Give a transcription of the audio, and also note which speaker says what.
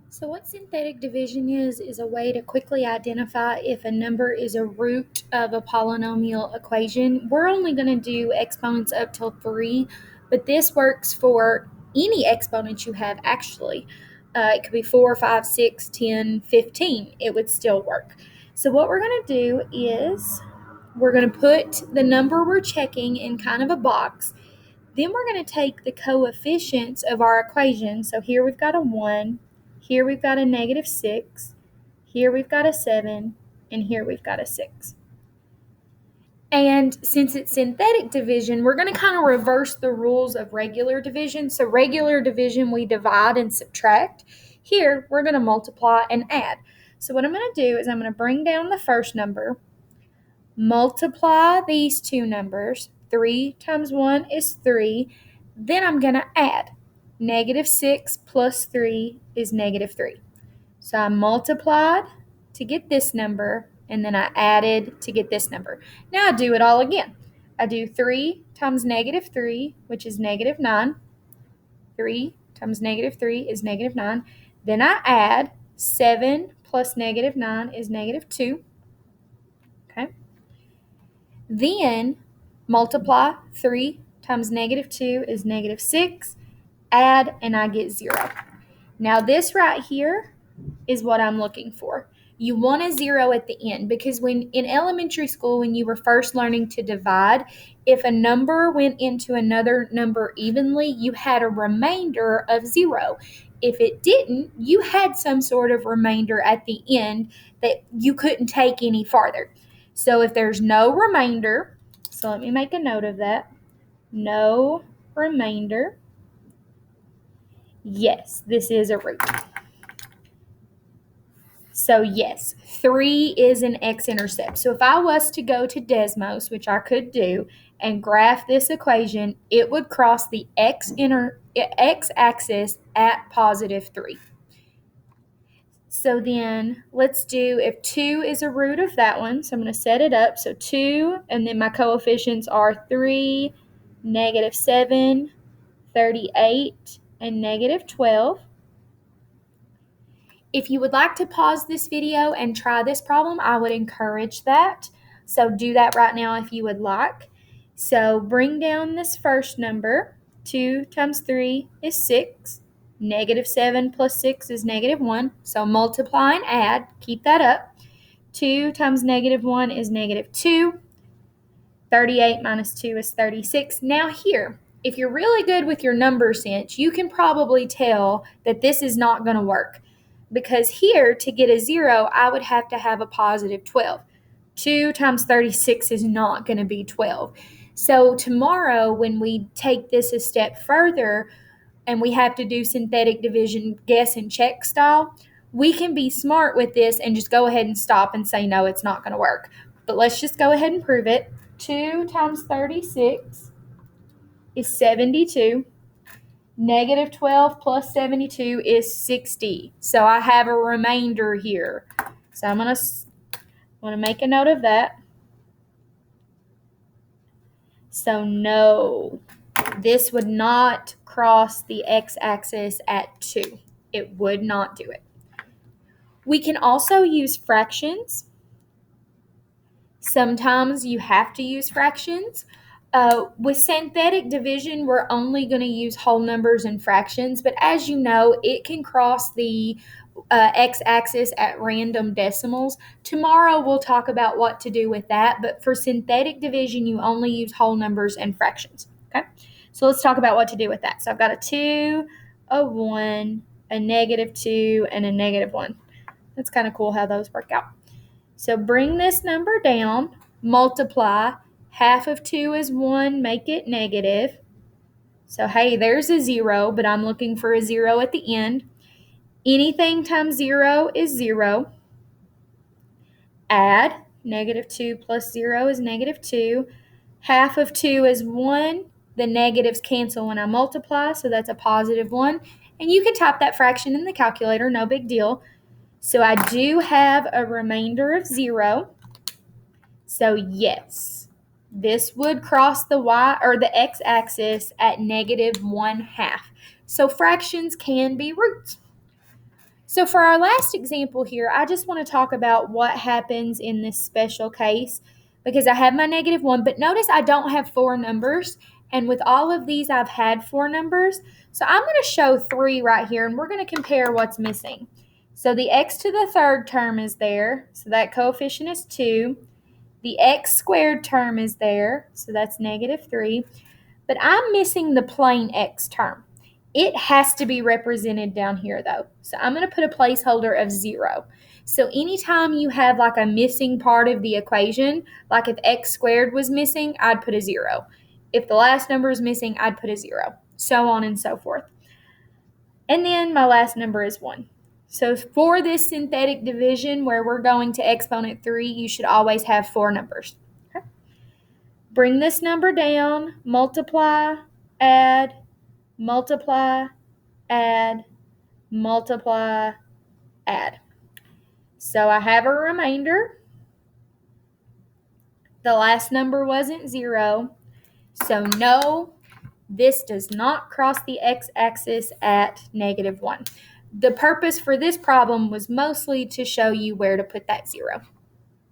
Speaker 1: So what synthetic division is a way to quickly identify if a number is a root of a polynomial equation. We're only going to do exponents up till 3, but this works for any exponent you have actually. It could be 4, 5, 6, 10, 15. It would still work. So what we're going to do is we're going to put the number we're checking in kind of a box. Then we're going to take the coefficients of our equation. So here we've got a 1, here we've got a -6, here we've got a 7, and here we've got a 6. And since it's synthetic division, we're going to kind of reverse the rules of regular division. So regular division, we divide and subtract. Here, we're going to multiply and add. So what I'm going to do is I'm going to bring down the first number, multiply these two numbers. 3 times 1 is 3. Then I'm going to add. -6 plus 3 is -3. So I multiplied to get this number, and then I added to get this number. Now I do it all again. I do 3 times -3, which is -9. 3 times -3 is -9. Then I add 7 plus -9 is -2. Okay. Then multiply 3 times -2 is -6. Add, and I get 0. Now this right here is what I'm looking for. You want a 0 at the end because when in elementary school, when you were first learning to divide, if a number went into another number evenly, you had a remainder of 0. If it didn't, you had some sort of remainder at the end that you couldn't take any farther. So if there's no remainder, so let me make a note of that. No remainder. Yes, this is a root. So yes, 3 is an x-intercept. So if I was to go to Desmos, which I could do, and graph this equation, it would cross the x-axis at +3. So then let's do, if 2 is a root of that one, so I'm going to set it up. So 2, and then my coefficients are 3, -7, 38, and -12. If you would like to pause this video and try this problem, I would encourage that. So do that right now if you would like. So bring down this first number. 2 times 3 is 6. -7 plus 6 is -1. So multiply and add. Keep that up. 2 times -1 is -2. 38 minus 2 is 36. Now here, if you're really good with your number sense, you can probably tell that this is not going to work. Because here, to get a 0, I would have to have a +12. 2 times 36 is not going to be 12. So tomorrow, when we take this a step further and we have to do synthetic division guess and check style, we can be smart with this and just go ahead and stop and say, no, it's not going to work. But let's just go ahead and prove it. 2 times 36 is 72. -12 plus 72 is 60. So I have a remainder here. So I'm going to make a note of that. So no, this would not cross the x-axis at 2. It would not do it. We can also use fractions. Sometimes you have to use fractions. With synthetic division, we're only going to use whole numbers and fractions, but as you know, it can cross the x-axis at random decimals. Tomorrow we'll talk about what to do with that, but for synthetic division, you only use whole numbers and fractions. Okay, so let's talk about what to do with that. So I've got a 2, a 1, a -2, and a -1. That's kind of cool how those work out. So bring this number down, multiply. Half of 2 is 1, make it negative. So hey, there's a 0, but I'm looking for a 0 at the end. Anything times 0 is 0. Add. -2 plus 0 is -2. Half of 2 is 1. The negatives cancel when I multiply, so that's a +1. And you can type that fraction in the calculator, no big deal. So I do have a remainder of 0. So yes, this would cross the y or the x-axis at -1/2. So fractions can be roots. So for our last example here, I just want to talk about what happens in this special case because I have my -1, but notice I don't have 4 numbers. And with all of these, I've had 4 numbers. So I'm going to show 3 right here, and we're going to compare what's missing. So the x to the third term is there, so that coefficient is 2. The x squared term is there, so that's -3. But I'm missing the plain x term. It has to be represented down here though. So I'm going to put a placeholder of 0. So anytime you have like a missing part of the equation, like if x squared was missing, I'd put a 0. If the last number is missing, I'd put a 0. So on and so forth. And then my last number is 1. So for this synthetic division where we're going to exponent 3, you should always have 4 numbers. Okay? Bring this number down, multiply, add, multiply, add, multiply, add. So I have a remainder. The last number wasn't 0. So no, this does not cross the x-axis at -1. The purpose for this problem was mostly to show you where to put that 0.